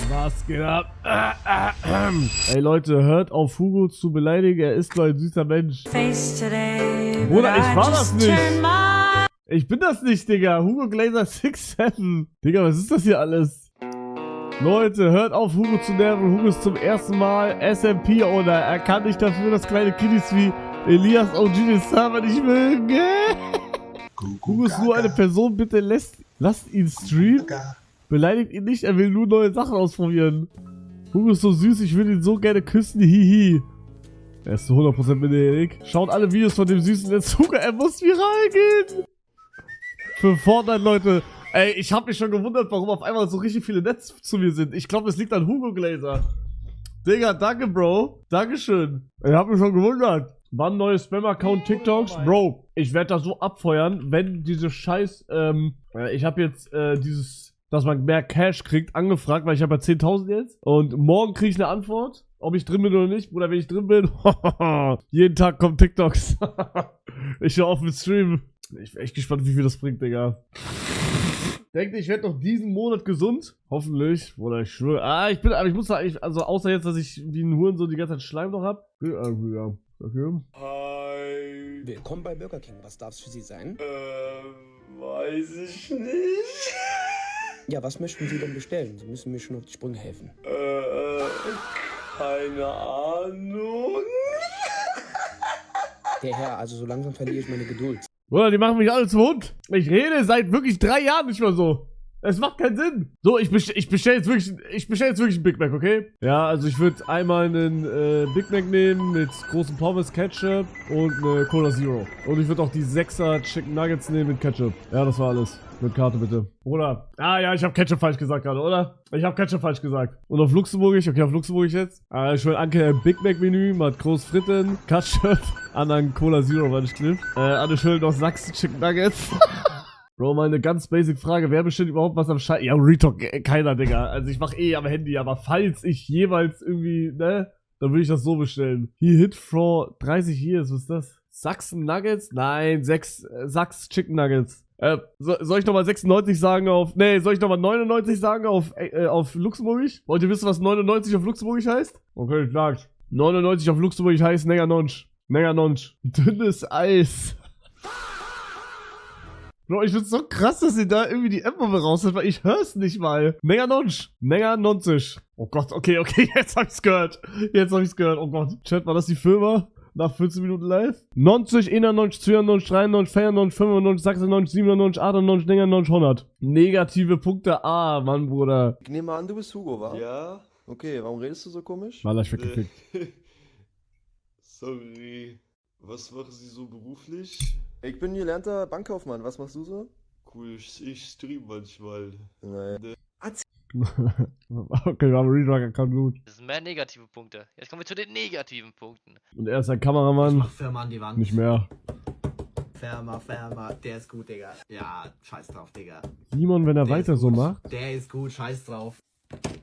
Was geht ab? Ey Leute, hört auf Hugo zu beleidigen, er ist nur ein süßer Mensch. Bruder, ich war das nicht. Ich bin das nicht, Digga. Hugo Glazer 67. Digga, was ist das hier alles? Leute, hört auf Hugo zu nerven. Hugo ist zum ersten Mal SMP-Owner. Er kann nicht dafür, dass kleine Kiddies wie Elias OG den Server nicht mögen. Hugo ist nur eine Person, bitte lasst ihn streamen. Beleidigt ihn nicht, er will nur neue Sachen ausprobieren. Hugo ist so süß, ich will ihn so gerne küssen, hihi. Er ist zu 100% minderjährig. Schaut alle Videos von dem süßen Netz. Hugo, er muss viral gehen. Für Fortnite, Leute. Ey, ich hab mich schon gewundert, warum auf einmal so richtig viele Netz zu mir sind. Ich glaube, es liegt an Hugo Glazer. Digga, danke, Bro. Dankeschön. Ich hab mich schon gewundert. Wann neues Spam-Account TikToks? Bro, ich werde da so abfeuern, wenn diese Scheiß, ich habe jetzt dieses, dass man mehr Cash kriegt, angefragt, weil ich habe ja 10.000 jetzt. Und morgen kriege ich eine Antwort, ob ich drin bin oder nicht. Oder wenn ich drin bin, jeden Tag kommen TikToks. Ich höre auf mit Stream. Ich bin echt gespannt, wie viel das bringt, Digga. Denkt ihr, ich werde noch diesen Monat gesund? Hoffentlich. Oder ich schwöre. Ich muss da eigentlich, also außer jetzt, dass ich wie ein Huren so die ganze Zeit Schleim noch hab. Ja. Okay. Hi. Willkommen bei Burger King. Was darf's für Sie sein? Weiß ich nicht. Ja, was möchten Sie denn bestellen? Sie müssen mir schon auf die Sprünge helfen. Keine Ahnung. Der Herr, also so langsam verliere ich meine Geduld. Bruder, die machen mich alle zum Hund. Ich rede seit wirklich 3 Jahren nicht mehr so. Es macht keinen Sinn. So, ich bestell jetzt wirklich einen Big Mac, okay? Ja, also ich würde einmal einen Big Mac nehmen mit großen Pommes, Ketchup und eine Cola Zero. Und ich würde auch die 6er Chicken Nuggets nehmen mit Ketchup. Ja, das war alles. Mit Karte bitte. Oder? Ja, ich habe Ketchup falsch gesagt gerade, oder? Ich habe Ketchup falsch gesagt. Und auf Luxemburgisch? Okay, auf Luxemburgisch jetzt. Ich will Anke Big Mac Menü mit groß Fritten, Ketchup, an Cola Zero, weil ich klipp. Anne schön noch Sachsen Chicken Nuggets. Bro, mal eine ganz basic Frage. Wer bestimmt überhaupt was am Scheiß? Ja, Retalk, keiner, Digga. Also ich mach am Handy, aber falls ich jeweils irgendwie, ne, dann würde ich das so bestellen. He hit for 30 years, was ist das? Sachsen Nuggets? Nein, 6 Sachs Chicken Nuggets. Soll ich nochmal 96 sagen soll ich nochmal 99 sagen auf Luxemburgisch? Wollt ihr wissen, was 99 auf Luxemburgisch heißt? Okay, ich sag's. 99 auf Luxemburgisch heißt Nega Nonch. Nega Nonch. Dünnes Eis. Bro, ich find's so krass, dass ihr da irgendwie die App mal raus hat, weil ich hör's nicht mal. Nega Nonch. Nega 90. Oh Gott, okay, jetzt hab ich's gehört. Oh Gott. Chat, war das die Firma? Nach 14 Minuten live? 90, 91, 92, 93, 94, 95, 96, 97, 98, 99, 100. Negative Punkte A, Mann, Bruder. Ich nehme an, du bist Hugo, wa? Ja? Okay, warum redest du so komisch? Weil ich weggefickt. Sorry. Was machen Sie so beruflich? Ich bin gelernter Bankkaufmann, was machst du so? Cool, ich stream manchmal. Nein. Okay, aber Redrag kann gut. Das sind mehr negative Punkte. Jetzt kommen wir zu den negativen Punkten. Und er ist ein Kameramann. Ich mach Firma an die Wand. Nicht mehr. Firma, der ist gut, Digga. Ja, scheiß drauf, Digga. Simon, wenn er Der weiter ist so gut. macht. Der ist gut, scheiß drauf.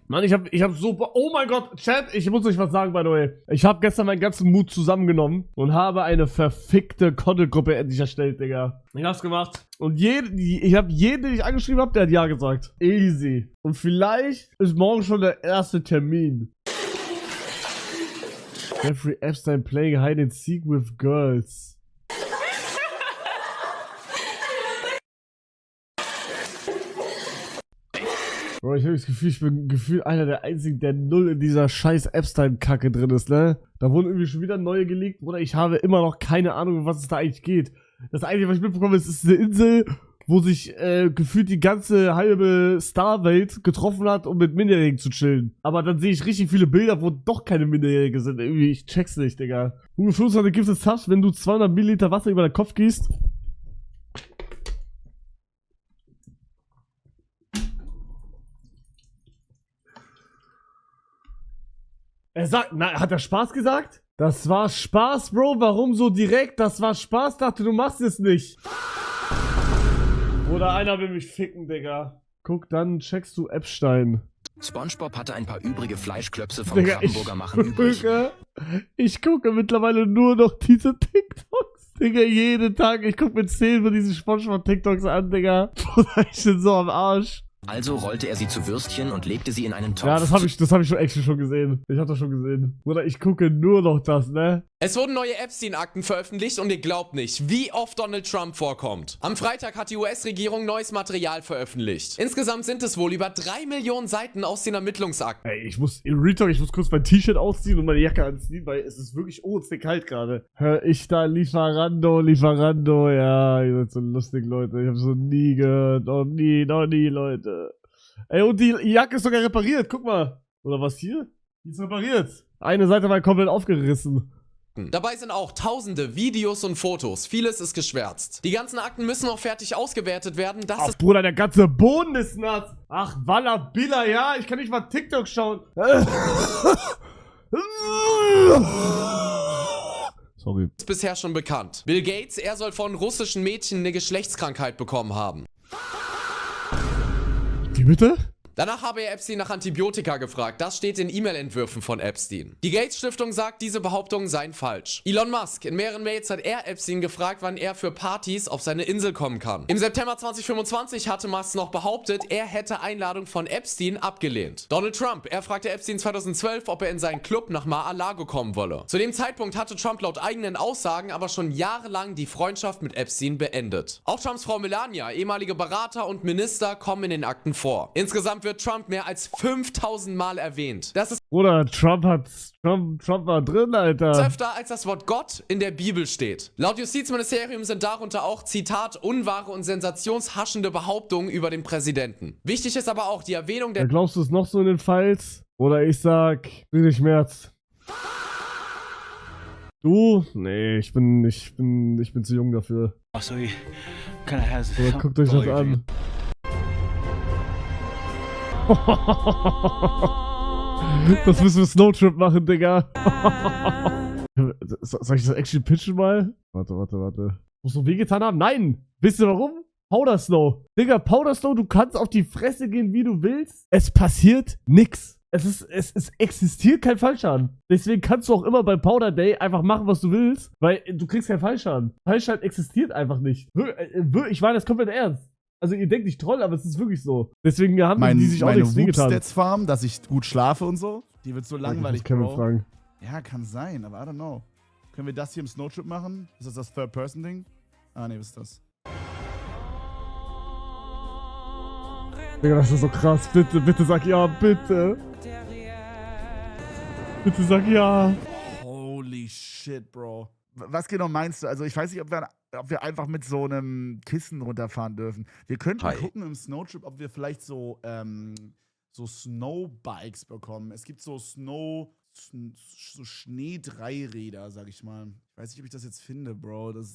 Mann, ich hab so... Oh mein Gott, Chat, ich muss euch was sagen, by the way. Ich habe gestern meinen ganzen Mut zusammengenommen und habe eine verfickte Content-Gruppe endlich erstellt, Digga. Ich hab's gemacht. Und ich habe jeden, den ich angeschrieben habe, der hat Ja gesagt. Easy. Und vielleicht ist morgen schon der erste Termin. Jeffrey Epstein playing hide and seek with girls. Bro, ich habe das Gefühl, ich bin gefühlt einer der einzigen, der null in dieser scheiß Epstein-Kacke drin ist, ne? Da wurden irgendwie schon wieder neue geleakt, oder ich habe immer noch keine Ahnung, um was es da eigentlich geht. Das Einzige, was ich mitbekomme, ist eine Insel, wo sich gefühlt die ganze halbe Starwelt getroffen hat, um mit Minderjährigen zu chillen. Aber dann sehe ich richtig viele Bilder, wo doch keine Minderjährige sind. Irgendwie, ich check's nicht, Digga. 25 gibt es Subs, wenn du 200 Milliliter Wasser über deinen Kopf gießt. Er sagt, na, hat er Spaß gesagt? Das war Spaß, Bro. Warum so direkt? Das war Spaß. Dachte, du machst es nicht. Oder einer will mich ficken, Digga. Guck, dann checkst du Epstein. SpongeBob hatte ein paar übrige Fleischklöpse vom Krabbenburger machen übrig. Ich gucke mittlerweile nur noch diese TikToks. Digga, jeden Tag. Ich gucke mir 10 von diesen SpongeBob-TikToks an, Digga. Bruder, ich bin so am Arsch. Also rollte er sie zu Würstchen und legte sie in einen Topf. Ja, das hab ich schon actually schon gesehen. Ich hab das schon gesehen. Bruder, ich gucke nur noch das, ne? Es wurden neue Epstein-Akten veröffentlicht und ihr glaubt nicht, wie oft Donald Trump vorkommt. Am Freitag hat die US-Regierung neues Material veröffentlicht. Insgesamt sind es wohl über 3 Millionen Seiten aus den Ermittlungsakten. Ey, ich muss kurz mein T-Shirt ausziehen und meine Jacke anziehen, weil es ist wirklich kalt gerade. Hör ich da Lieferando, ja, ihr seid so lustig, Leute. Ich hab so nie gehört, noch nie, Leute. Ey, und die Jacke ist sogar repariert, guck mal. Oder was hier? Die ist repariert. Eine Seite war komplett aufgerissen. Dabei sind auch tausende Videos und Fotos. Vieles ist geschwärzt. Die ganzen Akten müssen noch fertig ausgewertet werden. Ach, Bruder, der ganze Boden ist nass. Ach, Walla Billa, ja, ich kann nicht mal TikTok schauen. Sorry. Ist bisher schon bekannt. Bill Gates, er soll von russischen Mädchen eine Geschlechtskrankheit bekommen haben. Wie bitte? Danach habe er Epstein nach Antibiotika gefragt. Das steht in E-Mail-Entwürfen von Epstein. Die Gates-Stiftung sagt, diese Behauptungen seien falsch. Elon Musk, in mehreren Mails hat er Epstein gefragt, wann er für Partys auf seine Insel kommen kann. Im September 2025 hatte Musk noch behauptet, er hätte Einladung von Epstein abgelehnt. Donald Trump, er fragte Epstein 2012, ob er in seinen Club nach Mar-a-Lago kommen wolle. Zu dem Zeitpunkt hatte Trump laut eigenen Aussagen aber schon jahrelang die Freundschaft mit Epstein beendet. Auch Trumps Frau Melania, ehemalige Berater und Minister, kommen in den Akten vor. Insgesamt wird Trump mehr als 5000 Mal erwähnt. Das ist Bruder, Trump war drin, Alter. öfter als das Wort Gott in der Bibel steht. Laut Justizministerium sind darunter auch, Zitat, unwahre und sensationshaschende Behauptungen über den Präsidenten. Wichtig ist aber auch die Erwähnung der... Glaubst du es noch so in den Files? Oder ich sag, Friedrich Merz. Du? Nee, ich bin zu jung dafür. Oh, so he kind of has. Oder guckt euch das an. Das müssen wir Snowtrip machen, Digga. Soll ich das actually pitchen mal? Warte. Muss doch wehgetan haben? Nein! Wisst ihr warum? Powder Snow. Digga, Powder Snow, du kannst auf die Fresse gehen, wie du willst. Es passiert nix. Es existiert kein Fallschaden. Deswegen kannst du auch immer bei Powder Day einfach machen, was du willst, weil du kriegst keinen Fallschaden. Fallschaden existiert einfach nicht. Ich meine das komplett ernst. Also ihr denkt nicht toll, aber es ist wirklich so. Deswegen haben die sich auch nichts wehgetan. Meine Farm, dass ich gut schlafe und so, die wird so langweilig, Bro. Fragen. Ja, kann sein, aber I don't know. Können wir das hier im Snowtrip machen? Ist das Third-Person-Ding? Ah, nee, was ist das? Digga, das ist so krass. Bitte sag ja, bitte. Bitte sag ja. Holy shit, Bro. Was genau meinst du? Also ich weiß nicht, ob wir einfach mit so einem Kissen runterfahren dürfen. Wir könnten gucken im Snowtrip, ob wir vielleicht so Snowbikes bekommen. Es gibt so Schnee-Dreiräder, sag ich mal. Ich weiß nicht, ob ich das jetzt finde, Bro. Was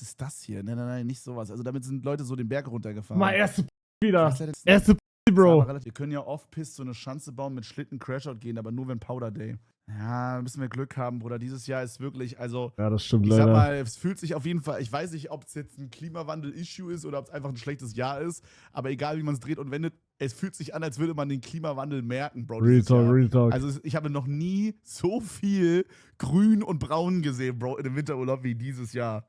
ist das hier? Nein, nicht sowas. Also damit sind Leute so den Berg runtergefahren. Mal erste wieder. Erste Bro. Wir können ja off-pist so eine Schanze bauen mit Schlitten-Crashout gehen, aber nur wenn Powder Day. Ja, müssen wir Glück haben, Bruder. Dieses Jahr ist wirklich, also... Ja, das stimmt ich leider. sag mal, es fühlt sich auf jeden Fall... Ich weiß nicht, ob es jetzt ein Klimawandel-Issue ist oder ob es einfach ein schlechtes Jahr ist, aber egal, wie man es dreht und wendet, es fühlt sich an, als würde man den Klimawandel merken, Bro. Real Talk. Also ich habe noch nie so viel Grün und Braun gesehen, Bro, in dem Winterurlaub wie dieses Jahr.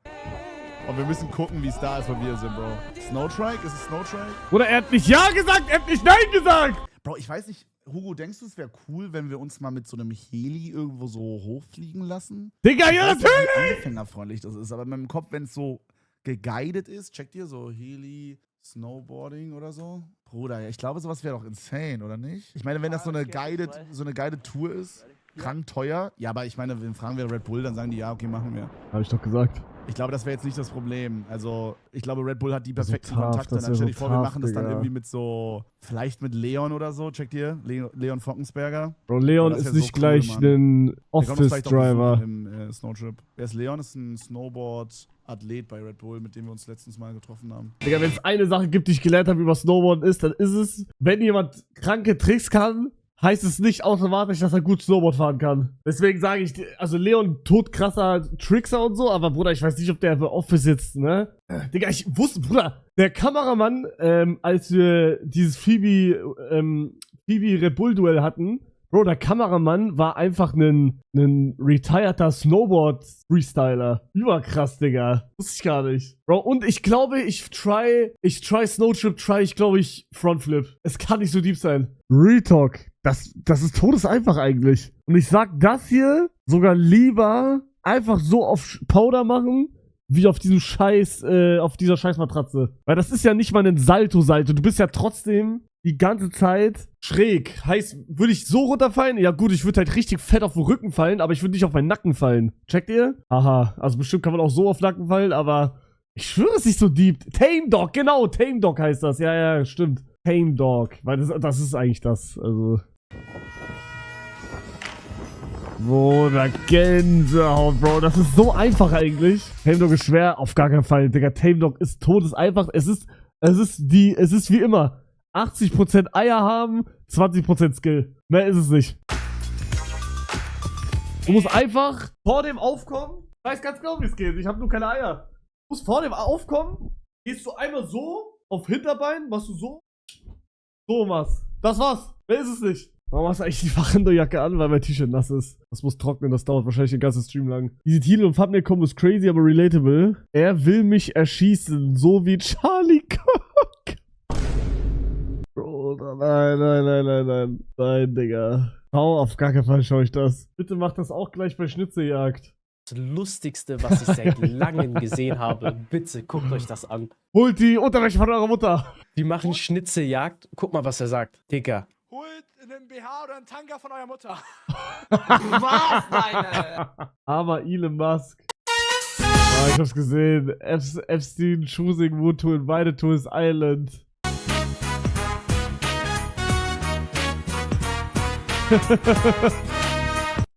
Und wir müssen gucken, wie es da ist, wo wir sind, Bro. Snowtrike? Ist es Snowtrike? Oder er hat nicht Ja gesagt, er hat nicht Nein gesagt! Bro, ich weiß nicht, Hugo, denkst du, es wäre cool, wenn wir uns mal mit so einem Heli irgendwo so hochfliegen lassen? Digga, ja, natürlich! Ich weiß nicht, wie anfängerfreundlich das ist, aber in meinem Kopf, wenn es so geguided ist, checkt ihr so Heli, Snowboarding oder so? Bruder, ich glaube, sowas wäre doch insane, oder nicht? Ich meine, wenn das so eine guided Tour ist, krank teuer. Ja, aber ich meine, wenn fragen wir Red Bull, dann sagen die, ja, okay, machen wir. Hab ich doch gesagt. Ich glaube, das wäre jetzt nicht das Problem. Also, ich glaube, Red Bull hat die perfekten so Kontakte. Dann stell dich vor, wir machen das dann Digga. irgendwie mit so, vielleicht mit Leon oder so. Checkt ihr? Leon Fockensberger. Bro, Leon ist nicht gleich ein Office-Driver. Im Snowtrip. Wer ist Leon? Ist ein Snowboard-Athlet bei Red Bull, mit dem wir uns letztens mal getroffen haben. Digga, wenn es eine Sache gibt, die ich gelernt habe über Snowboarden ist, dann ist es, wenn jemand kranke Tricks kann, heißt es nicht automatisch, dass er gut Snowboard fahren kann. Deswegen sage ich, also Leon, todkrasser Trickser und so, aber Bruder, ich weiß nicht, ob der für Office sitzt, ne? Digga, ich wusste, Bruder, der Kameramann, als wir dieses Phoebe Red Bull Duell hatten, Bro, der Kameramann war einfach ein retireder Snowboard-Freestyler. Überkrass, Digga. Wusste ich gar nicht. Bro, und ich glaube, ich try Snowtrip, glaube ich, Frontflip. Es kann nicht so deep sein. Retalk. Das ist todeseinfach eigentlich. Und ich sag das hier sogar lieber einfach so auf Powder machen, wie auf diesem auf dieser Scheißmatratze. Weil das ist ja nicht mal ein Salto-Salto. Du bist ja trotzdem die ganze Zeit schräg. Heißt, würde ich so runterfallen? Ja gut, ich würde halt richtig fett auf den Rücken fallen, aber ich würde nicht auf meinen Nacken fallen. Checkt ihr? Aha, also bestimmt kann man auch so auf den Nacken fallen, aber ich schwöre, es ist nicht so deep. Tame Dog, genau, Tame Dog heißt das. Ja, stimmt. Tame Dog, weil das ist eigentlich das, also... Bruder, Gänsehaut, Bro. Das ist so einfach eigentlich. Tame Dog ist schwer, auf gar keinen Fall. Digga, Tame Dog ist todeseinfach. Es ist wie immer. 80% Eier haben, 20% Skill. Mehr ist es nicht. Du musst einfach vor dem Aufkommen, ich weiß ganz genau, wie es geht. Ich habe nur keine Eier. Du musst vor dem Aufkommen, gehst du einmal so auf Hinterbein, machst du so was. Das war's. Mehr ist es nicht. Warum hast du eigentlich die Fachhänderjacke an? Weil mein T-Shirt nass ist. Das muss trocknen, das dauert wahrscheinlich den ganzen Stream lang. Diese Titel- und Thumbnail-Kombo ist crazy, aber relatable. Er will mich erschießen, so wie Charlie Cook. Bro, nein, Digga. Auf gar keinen Fall schaue ich das. Bitte mach das auch gleich bei Schnitzeljagd. Das Lustigste, was ich seit langem gesehen habe. Bitte, guckt euch das an. Holt die Unterwäsche von eurer Mutter. Die machen Schnitzeljagd. Guck mal, was er sagt. Digga. Holt einen BH oder einen Tanga von eurer Mutter. Was, Alter? Aber Elon Musk. Ah, ich hab's gesehen. Epstein choosing wood to invite to his island.